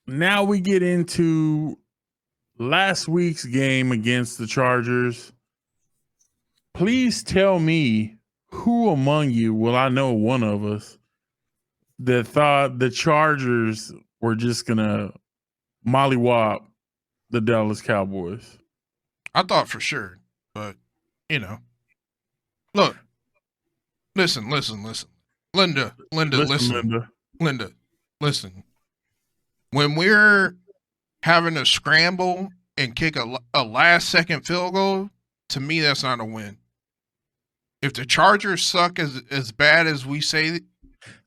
now we get into last week's game against the Chargers. Please tell me who among you, well, I know one of us, that thought the Chargers were just going to mollywop the Dallas Cowboys. I thought for sure, but, look, listen. Linda, listen. When we're having to scramble and kick a last-second field goal, to me, that's not a win. If the Chargers suck as bad as we say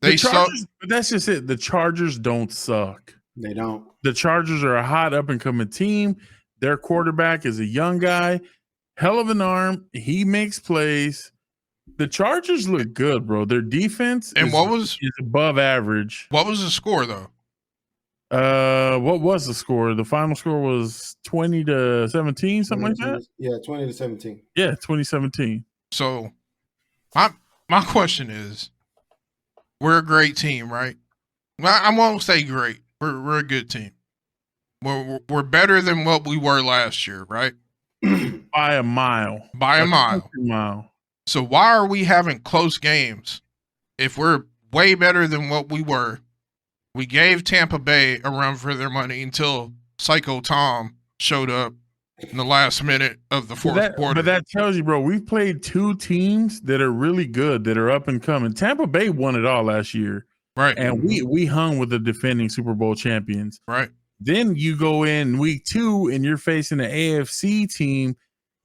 they suck. But that's just it. The Chargers don't suck. They don't. The Chargers are a hot up-and-coming team. Their quarterback is a young guy. Hell of an arm. He makes plays. The Chargers look good, bro. Their defense is above average. What was the score, though? What was the score? The final score was 20-17, something like that? Yeah, 20-17. Yeah, 2017. So my question is, we're a great team, right? I won't say great. We're a good team. We're better than what we were last year, right? By a mile. By a mile. So why are we having close games if we're way better than what we were? We gave Tampa Bay a run for their money until Psycho Tom showed up in the last minute of the fourth quarter. But that tells you, bro, we've played two teams that are really good, that are up and coming. Tampa Bay won it all last year. Right. And we hung with the defending Super Bowl champions. Right. Then you go in week 2 and you're facing an AFC team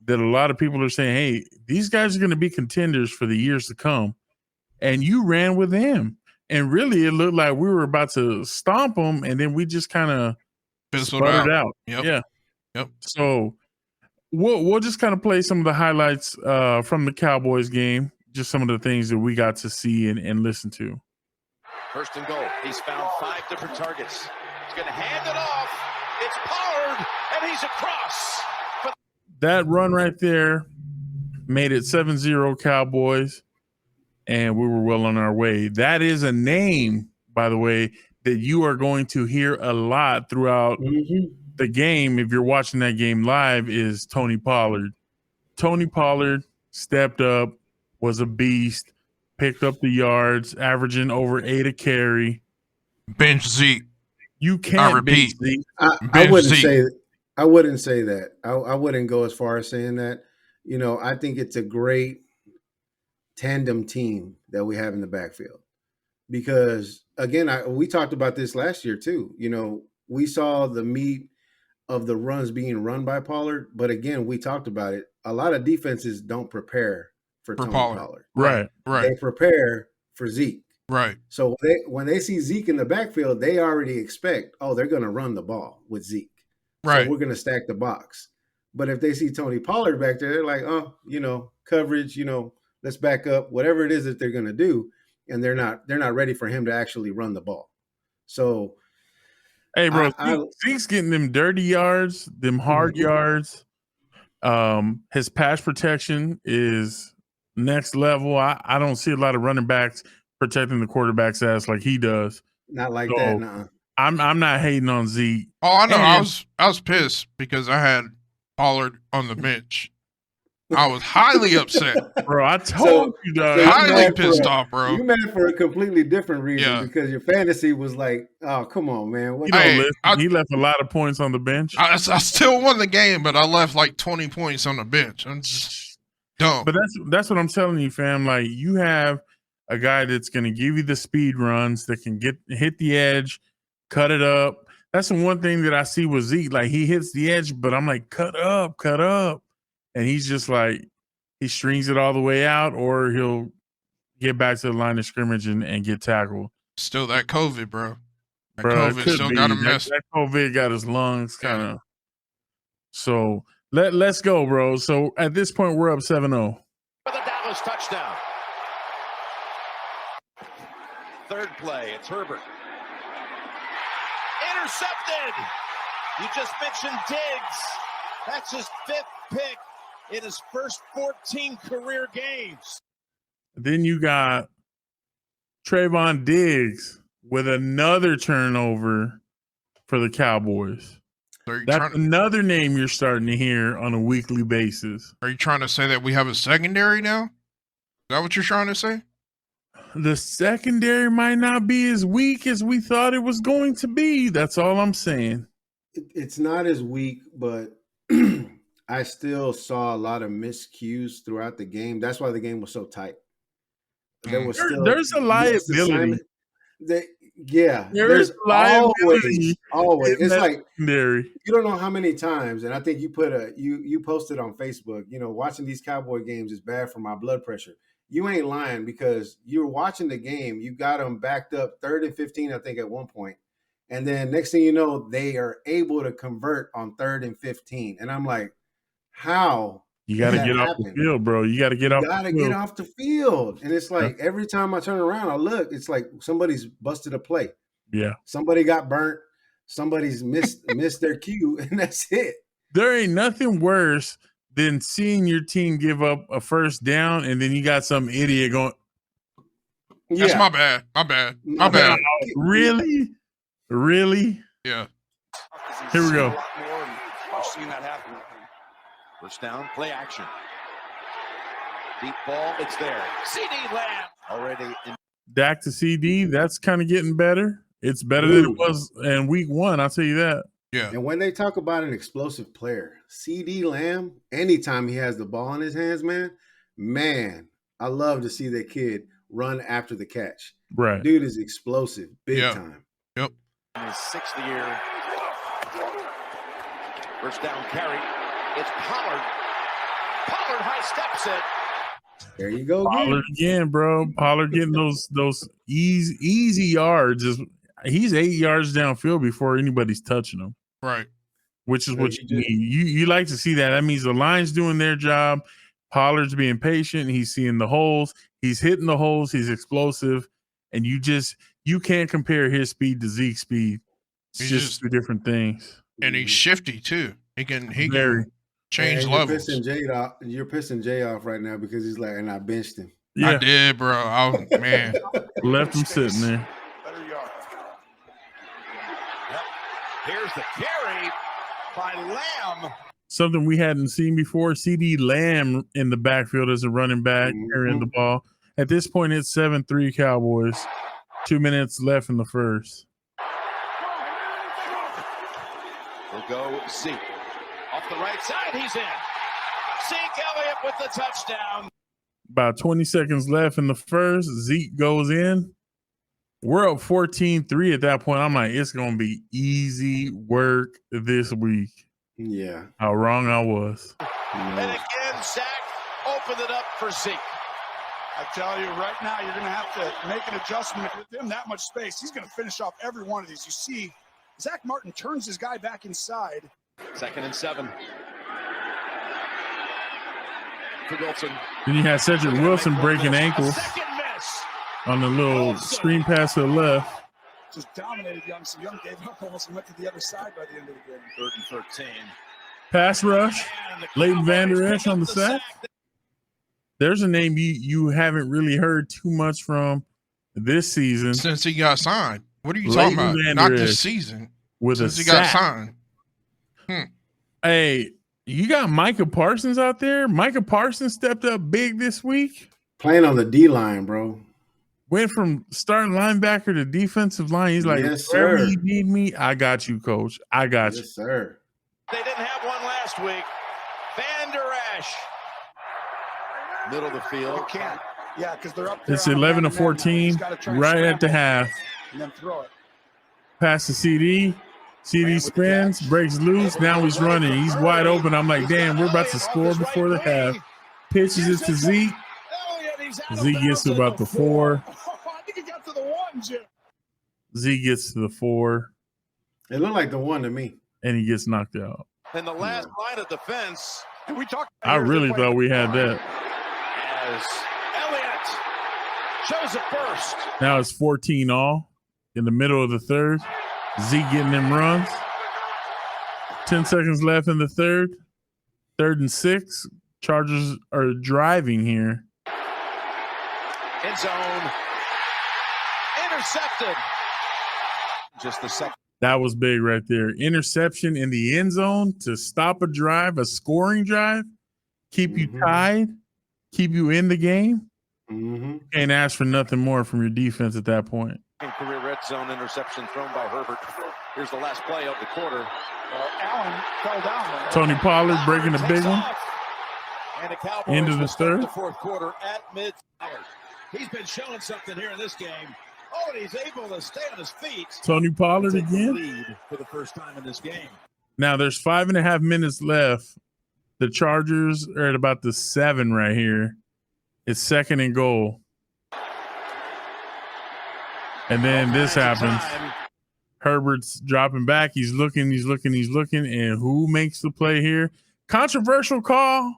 that a lot of people are saying, hey, these guys are going to be contenders for the years to come. And you ran with them. And really, it looked like we were about to stomp them, and then we just kind of sputtered out. Yep. Yeah. Yep. So we'll just kind of play some of the highlights from the Cowboys game, just some of the things that we got to see and listen to. First and goal. He's found 5 different targets. He's going to hand it off. It's Pollard, and he's across. That run right there made it 7-0 Cowboys. And we were well on our way. That is a name, by the way, that you are going to hear a lot throughout the game. If you're watching that game live, is Tony Pollard. Tony Pollard stepped up, was a beast, picked up the yards, averaging over 8 a carry. Bench Zeke. You can't bench Zeke. I wouldn't say that. I wouldn't go as far as saying that. I think it's a great tandem team that we have in the backfield, because again, we talked about this last year too. We saw the meat of the runs being run by Pollard, but again, we talked about it. A lot of defenses don't prepare for Tony Pollard. Right. They prepare for Zeke. Right. So when they see Zeke in the backfield, they already expect, they're going to run the ball with Zeke. Right. So we're going to stack the box. But if they see Tony Pollard back there, they're like, coverage, let's back up, whatever it is that they're going to do, and they're not ready for him to actually run the ball. So, hey, bro, Zeke's getting them dirty yards, them hard yards. His pass protection is next level. I don't see a lot of running backs protecting the quarterback's ass like he does. Not like that. No. I'm not hating on Zeke. Oh, I know. I was pissed because I had Pollard on the bench. I was highly upset, bro. I told you, dog. Highly pissed off, bro. You mad for a completely different reason, because your fantasy was like, "Oh, come on, man." He left a lot of points on the bench. I still won the game, but I left like 20 points on the bench. I'm just dumb. But that's what I'm telling you, fam. Like, you have a guy that's going to give you the speed runs that can hit the edge, cut it up. That's the one thing that I see with Zeke. Like, he hits the edge, but I'm like, cut up. And he's just like, he strings it all the way out, or he'll get back to the line of scrimmage and get tackled. Still that COVID, bro. COVID still got him messed. That COVID got his lungs kind of. So let's go, bro. So at this point, we're up 7-0. For the Dallas touchdown. Third play, it's Herbert. Intercepted. You just mentioned Diggs. That's his 5th pick in his first 14 career games. Then you got Trayvon Diggs with another turnover for the Cowboys. Are you, That's another name you're starting to hear on a weekly basis. are you trying to say that we have a secondary now? Is that what you're trying to say? The secondary might not be as weak as we thought it was going to be. That's all I'm saying. It's not as weak, but I still saw a lot of miscues throughout the game. That's why the game was so tight. There was there's a liability. There's always. It's like secondary. you don't know how many times, and I think you put you posted on Facebook. Watching these Cowboy games is bad for my blood pressure. You ain't lying, because you're watching the game. You got them backed up 3rd and 15, I think, at one point. And then next thing you know, they are able to convert on 3rd and 15. And I'm like, how? You got to get off the field, bro. You got to get off the field. And it's like every time I turn around, I look, it's like somebody's busted a play. Yeah. Somebody got burnt. Somebody's missed their cue, and that's it. There ain't nothing worse than seeing your team give up a first down, and then you got some idiot going, That's my bad. My bad. Really? Yeah. Here we go. I've seen that happen. First down, play action. Deep ball, it's there. CD Lamb already in. Dak to CD, that's kind of getting better. It's better than it was in week 1, I'll tell you that. Yeah. And when they talk about an explosive player, CD Lamb, anytime he has the ball in his hands, man, I love to see that kid run after the catch. Right. Dude is explosive, big time. Yep. In his 6th year. First down carry. It's Pollard. Pollard high steps it. There you go. Pollard again, bro. Pollard getting those easy yards. He's 8 yards downfield before anybody's touching him. Right. Which is what you need. You like to see that. That means the line's doing their job. Pollard's being patient. He's seeing the holes. He's hitting the holes. He's explosive. And you can't compare his speed to Zeke's speed. It's just 2 different things. And he's shifty too. He can change and levels. You're pissing Jay off right now because he's like, and I benched him. Yeah. I did, bro. Man. Left him sitting there. Better yard. Yep. Here's the carry by Lamb. Something we hadn't seen before. CD Lamb in the backfield as a running back carrying the ball. At this point, it's 7-3 Cowboys. 2 minutes left in the first. We'll go Zeke. Off the right side, he's in. Zeke Elliott with the touchdown. About 20 seconds left in the first. Zeke goes in. We're up 14-3 at that point. I'm like, it's going to be easy work this week. Yeah. How wrong I was. And again, Zach opened it up for Zeke. I tell you right now, you're going to have to make an adjustment with him that much space. He's going to finish off every one of these. You see, Zach Martin turns his guy back inside. 2nd and 7. For Wilson. Then you had Cedric Wilson breaking ankles on the little screen pass to the left. Just dominated Young. So Young gave up almost and went to the other side by the end of the game. 3rd and 13. Pass rush. Leighton Vander Esch on the sack. There's a name you haven't really heard too much from this season. Since he got signed. What are you talking about? Not this season. Since he got signed. Hey, you got Micah Parsons out there? Micah Parsons stepped up big this week. Playing on the D-line, bro. Went from starting linebacker to defensive line. He's like, yes, wherever sir. you need me, I got you, coach. I got you. Yes, sir. They didn't have one last week. Vander Esch. Middle of the field. You can't. Yeah, because they're up there. It's 11-14, right at the half. And then throw it. Pass to CD. CD spins, breaks loose. Now he's running. He's wide open. I'm like, damn, we're about to score before the half. Pitches it to Zeke. Zeke gets to about the 4. I think he got to the 1, Jim. Zeke gets to the 4. It looked like the 1 to me. And he gets knocked out. In the last line of defense. And we talked. I really thought we had that. As Elliott shows a burst. Now it's 14 all in the middle of the third. Zeke getting them runs. 10 seconds left in the third. 3rd and 6. Chargers are driving here. End zone. Intercepted. Just the second. That was big right there. Interception in the end zone to stop a drive, a scoring drive, keep you tied, keep you in the game. Can't ask for nothing more from your defense at that point. Career red zone interception thrown by Herbert. Here's the last play of the quarter. Allen fell down there. Tony Pollard breaking a big one. And the Cowboys into the third. The fourth quarter at mid. He's been showing something here in this game. Oh, and he's able to stay on his feet. Tony Pollard again. Lead for the first time in this game. Now there's 5.5 minutes left. The Chargers are at about the 7 right here. It's 2nd and goal. And then this happens. Herbert's dropping back. He's looking. And who makes the play here? Controversial call.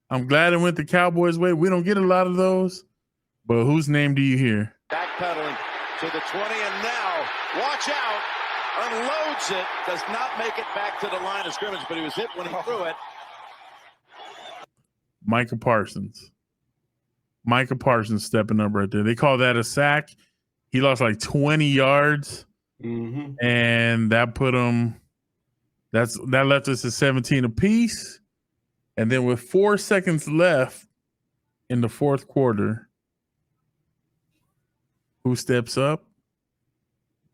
I'm glad it went the Cowboys' way. We don't get a lot of those. But whose name do you hear? Backpedaling to the 20, and now, watch out. Unloads it. Does not make it back to the line of scrimmage, but he was hit when he threw it. Micah Parsons. Micah Parsons stepping up right there. They call that a sack. He lost like 20 yards. And that put him, that left us at 17 apiece. And then with 4 seconds left in the fourth quarter, who steps up?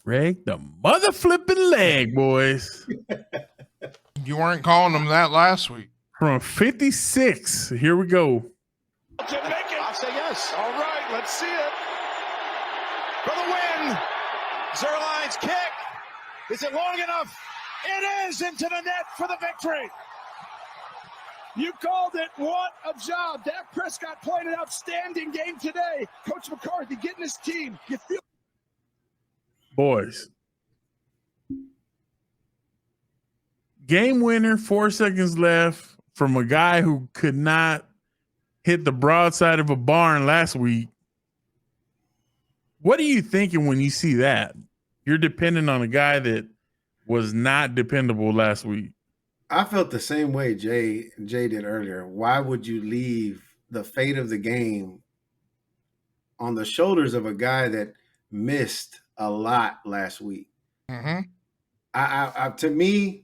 Break the mother flipping leg, boys. You weren't calling them that last week. From 56, here we go. To make it. I'll say yes. All right, let's see it. For the win. Zerline's kick. Is it long enough? It is into the net for the victory. You called it. What a job. Dak Prescott played an outstanding game today. Coach McCarthy getting his team. You feel Boys. Game winner, 4 seconds left from a guy who could not hit the broadside of a barn last week. What are you thinking when you see that? You're dependent on a guy that was not dependable last week. I felt the same way Jay did earlier. Why would you leave the fate of the game on the shoulders of a guy that missed a lot last week? I to me,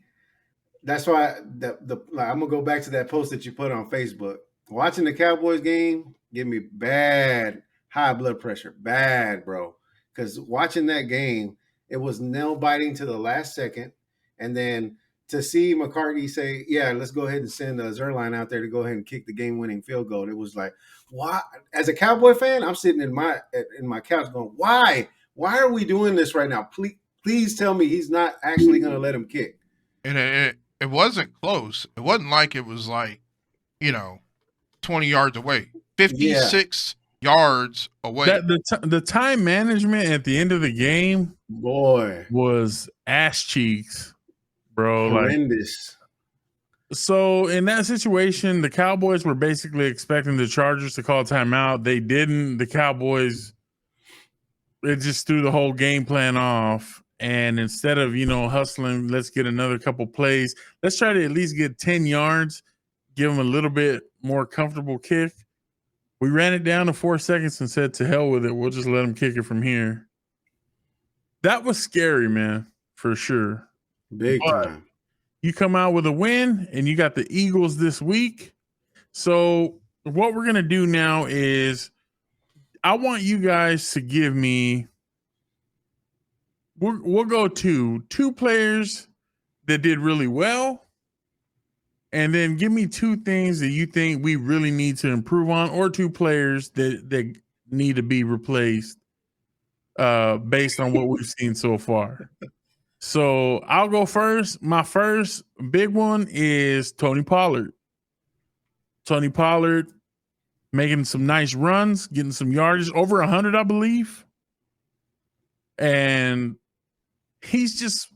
that's why I'm gonna go back to that post that you put on Facebook. Watching the Cowboys game give me bad high blood pressure, bad, bro. Because watching that game, it was nail biting to the last second, and then to see McCarthy say, "Yeah, let's go ahead and send Zerline out there to go ahead and kick the game-winning field goal," it was like, why? As a Cowboy fan, I'm sitting in my couch going, "Why? Why are we doing this right now? Please tell me he's not actually going to let him kick." And it wasn't close. It wasn't like it was 20 yards away. 56 yards away. The time management at the end of the game, boy, was ass cheeks, bro. Horrendous. So in that situation, the Cowboys were basically expecting the Chargers to call timeout. They didn't. The Cowboys, it just threw the whole game plan off. And instead of, hustling, let's get another couple plays. Let's try to at least get 10 yards, give them a little bit more comfortable kick. We ran it down to 4 seconds and said, to hell with it. We'll just let them kick it from here. That was scary, man, for sure. Big time. You come out with a win, and you got the Eagles this week. So what we're going to do now is I want you guys to give me – we'll go to 2 players that did really well, and then give me 2 things that you think we really need to improve on, or 2 players that need to be replaced based on what we've seen so far. So I'll go first. My first big one is Tony Pollard. Tony Pollard making some nice runs, getting some yardage, over 100, I believe. And he's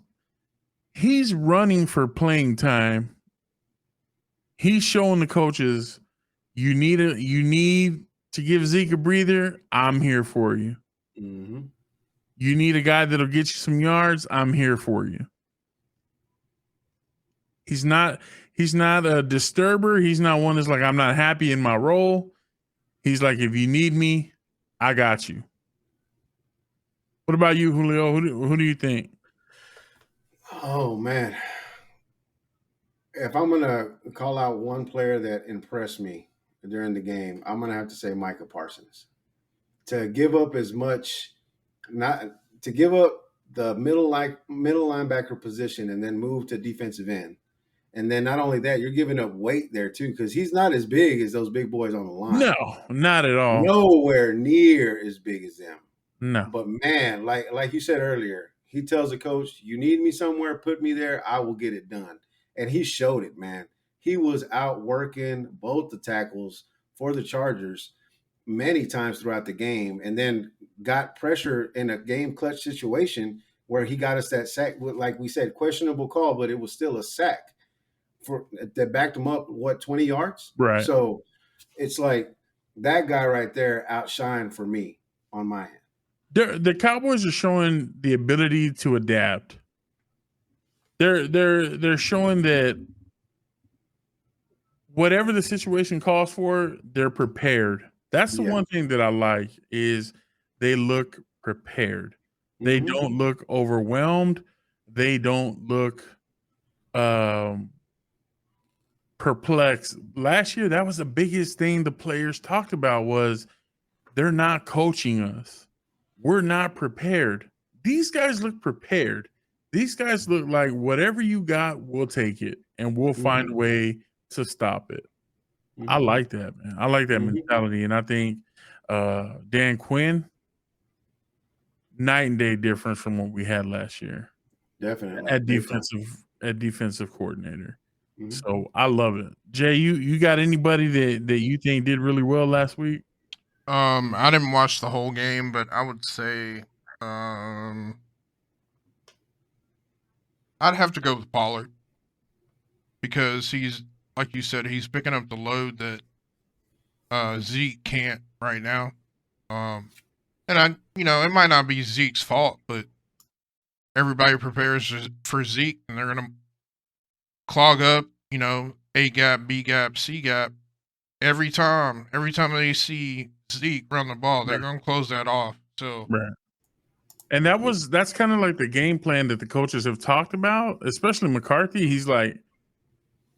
running for playing time. He's showing the coaches, you need to give Zeke a breather. I'm here for you. Mm-hmm. You need a guy that'll get you some yards. I'm here for you. He's not a disturber. He's not one that's like, I'm not happy in my role. He's like, if you need me, I got you. What about you, Julio? Who do you think? Oh man, if I'm gonna call out one player that impressed me during the game, I'm gonna have to say Micah Parsons. To give up as much, not to give up the middle linebacker position and then move to defensive end. And then not only that, you're giving up weight there too, because he's not as big as those big boys on the line. No, not at all. Nowhere near as big as them. No. But man, like you said earlier, he tells the coach, "You need me somewhere, put me there. I will get it done." And he showed it, man. He was out working both the tackles for the Chargers many times throughout the game, and then got pressure in a game clutch situation where he got us that sack. Like we said, questionable call, but it was still a sack that backed him up. 20 yards? Right. So it's like that guy right there outshined for me on my end. The Cowboys are showing the ability to adapt. They're showing that whatever the situation calls for, they're prepared. That's the one thing that I like is they look prepared. They don't look overwhelmed. They don't look perplexed. Last year, that was the biggest thing the players talked about was they're not coaching us. We're not prepared. These guys look prepared. These guys look like whatever you got, we'll take it, and we'll find a way to stop it. I like that, man. I like that mentality, and I think Dan Quinn, night and day difference from what we had last year. Definitely at defensive coordinator. So I love it. Jay, you got anybody that you think did really well last week? I didn't watch the whole game, but I would say I'd have to go with Pollard because he's, like you said, he's picking up the load that Zeke can't right now. And it might not be Zeke's fault, but everybody prepares for Zeke, and they're gonna clog up, A gap, B gap, C gap every time they see Zeke run the ball, they're gonna close that off. So right. And that's kind of like the game plan that the coaches have talked about, especially McCarthy. He's like,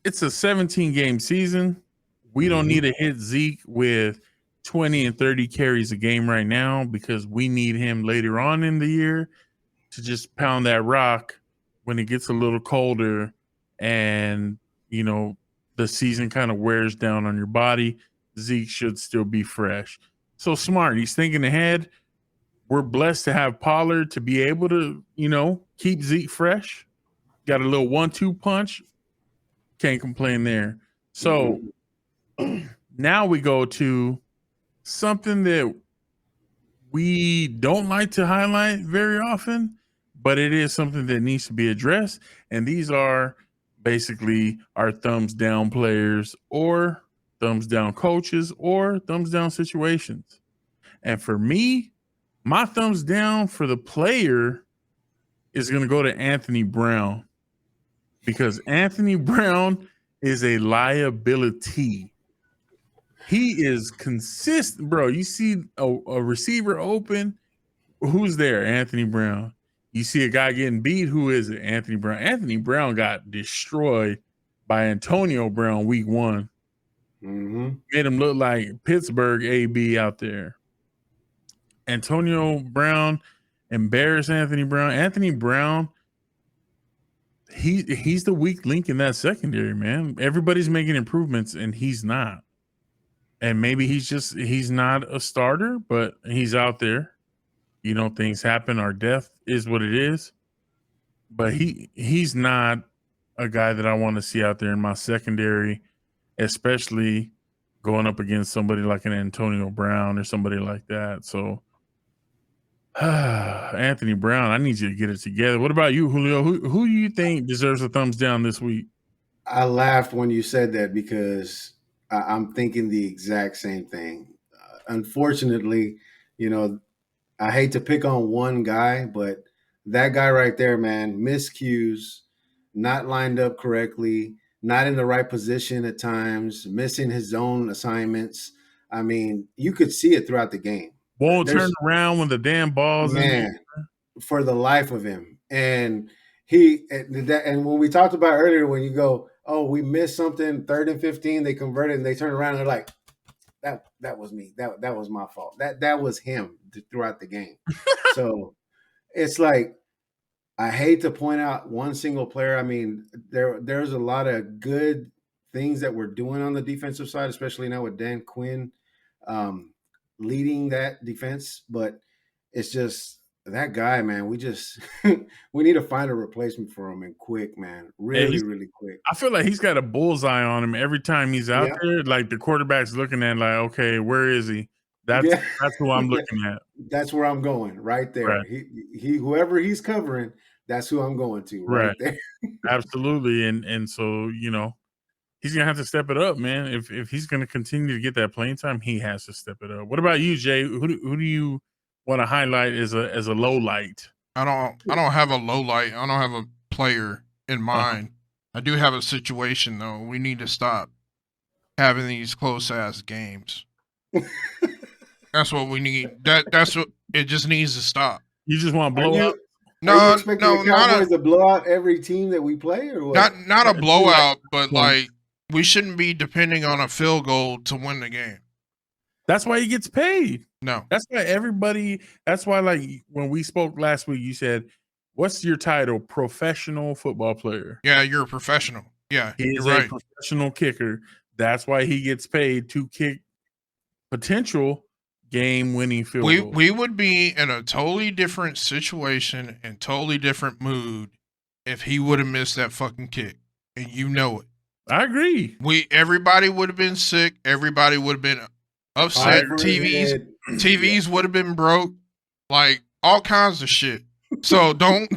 it's a 17-game season. We don't need to hit Zeke with 20 and 30 carries a game right now because we need him later on in the year to just pound that rock when it gets a little colder and, the season kind of wears down on your body. Zeke should still be fresh. So smart. He's thinking ahead. We're blessed to have Pollard to be able to, keep Zeke fresh. Got a little 1-2 punch. Can't complain there. So now we go to something that we don't like to highlight very often, but it is something that needs to be addressed. And these are basically our thumbs down players or thumbs down coaches or thumbs down situations. And for me, my thumbs down for the player is going to go to Anthony Brown because Anthony Brown is a liability. He is consistent, bro. You see a receiver open, who's there? Anthony Brown. You see a guy getting beat, who is it? Anthony Brown. Anthony Brown got destroyed by Antonio Brown week 1. Made him look like Pittsburgh AB out there. Antonio Brown embarrassed Anthony Brown. Anthony Brown, he's the weak link in that secondary, man. Everybody's making improvements, and he's not. And maybe he's not a starter, but he's out there. Things happen. Our death is what it is. But he's not a guy that I want to see out there in my secondary, especially going up against somebody like an Antonio Brown or somebody like that. So, Anthony Brown, I need you to get it together. What about you, Julio? Who do you think deserves a thumbs down this week? I laughed when you said that because I'm thinking the exact same thing. Unfortunately, I hate to pick on one guy, but that guy right there, man, miscues, not lined up correctly, not in the right position at times, missing his own assignments. I mean, you could see it throughout the game. Won't turn around when the damn ball's in. For the life of him. And And when we talked about earlier, when you go, oh, we missed something, 3rd and 15, they converted and they turn around and they're like, that was me. That was my fault. That was him throughout the game. So it's like, I hate to point out one single player. I mean, there's a lot of good things that we're doing on the defensive side, especially now with Dan Quinn leading that defense. But it's just that guy, man. We just we need to find a replacement for him and quick, man. Really, really quick. I feel like he's got a bullseye on him every time he's out there. Like the quarterback's looking at, like, okay, where is he? That's who I'm looking at. That's where I'm going, right there. Right. He whoever he's covering, that's who I'm going to, right there. Absolutely. And so, you know, he's gonna have to step it up, man. If he's gonna continue to get that playing time, he has to step it up. What about you, Jay? Who do you want to highlight as a low light? I don't have a low light. I don't have a player in mind. I do have a situation though. We need to stop having these close ass games. That's what we need. That's what it just needs to stop. You just want to blow up? No, the Cowboys to blow out every team that we play, or what? Not a blowout, but like we shouldn't be depending on a field goal to win the game. That's why he gets paid. No, that's why that's why, like, when we spoke last week, you said, "What's your title? Professional football player." Yeah, you're a professional. Yeah, he's you're a right. professional kicker. That's why he gets paid to kick potential game-winning field goals. We would be in a totally different situation and totally different mood if he would have missed that fucking kick, and you know it. I agree. Everybody would have been sick. Everybody would have been upset. TVs would have been broke. Like all kinds of shit. So don't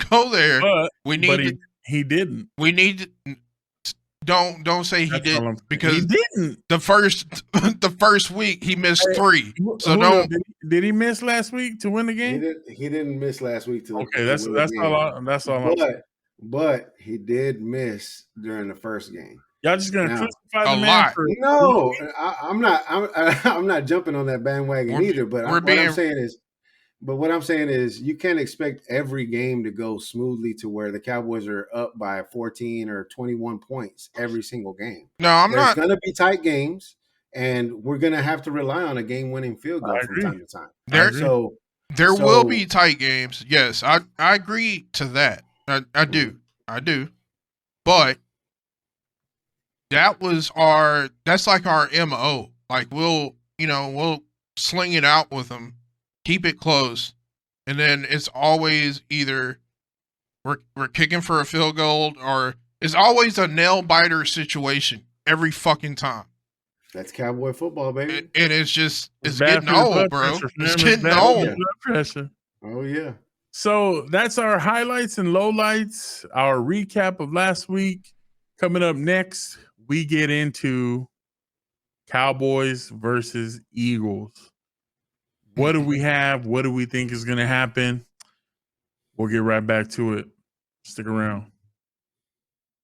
go there. He didn't. We need to, don't say he didn't, because he didn't. The first week he missed 3. So did he miss last week to win the game? He didn't miss last week to okay. That's all. But he did miss during the first game. Y'all just gonna crucify the man? No, I'm not. I'm not jumping on that bandwagon either. But what I'm saying is, you can't expect every game to go smoothly to where the Cowboys are up by 14 or 21 points every single game. No, There's going to be tight games, and we're going to have to rely on a game-winning field goal from time to time. There will be tight games. Yes, I agree to that. I do. But that's like our MO. Like we'll sling it out with them, keep it close, and then it's always either we're kicking for a field goal, or it's always a nail biter situation every fucking time. That's Cowboy football, baby. And it's getting old, bro. It's getting old. Oh yeah. So that's our highlights and lowlights, our recap of last week. Coming up next, we get into Cowboys versus Eagles. What do we have? What do we think is going to happen? We'll get right back to it. Stick around.